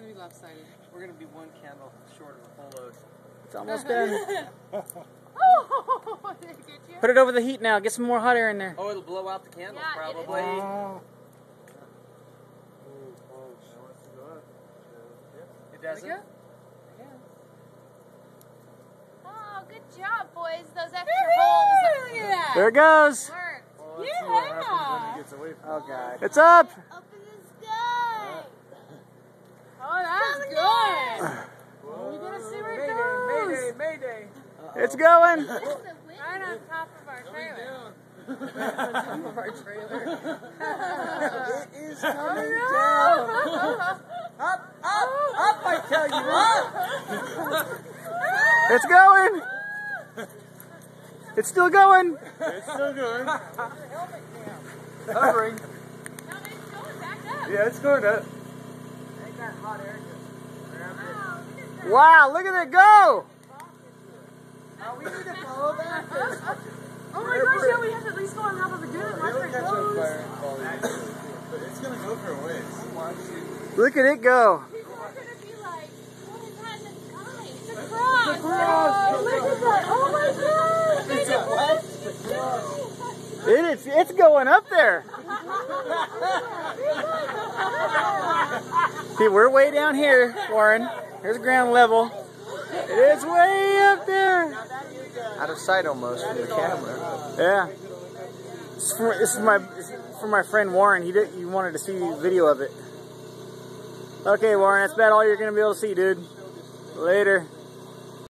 gonna be lopsided. We're gonna be one candle short of a full load. It's almost done. Oh, did it get you? Put it over the heat now. Get some more hot air in there. Oh, it'll blow out the candle, Yeah, probably. It doesn't? There we go. Oh, good job, boys. Those extra holes. Look at that. There it goes. Worked. Yeah. Oh, God. It's up. Up in the sky. Oh, that's good. We gotta see where it goes. Mayday! It's going. This is the wind. Right on top of our trailer. It is coming down. Up, I tell you what! It's going. It's still going. It's still going. Hovering. No, it's going back up. Yeah, it's going up. Ain't that hot air just Wow, look at it go. we need to follow that. Oh my gosh, yeah, we have to at least go on top of a dune and watch where it goes. It's gonna go for a ways. Look at it go. People are going to be like, what is that in the sky? It's a Oh, look at that. Oh my gosh. It's going up there. See, we're way down here, Warren. Here's ground level. It is way up there. Out of sight almost from the camera. Yeah. This is for my friend Warren. He wanted to see video of it. Okay, Warren, that's about all you're going to be able to see, dude. Later.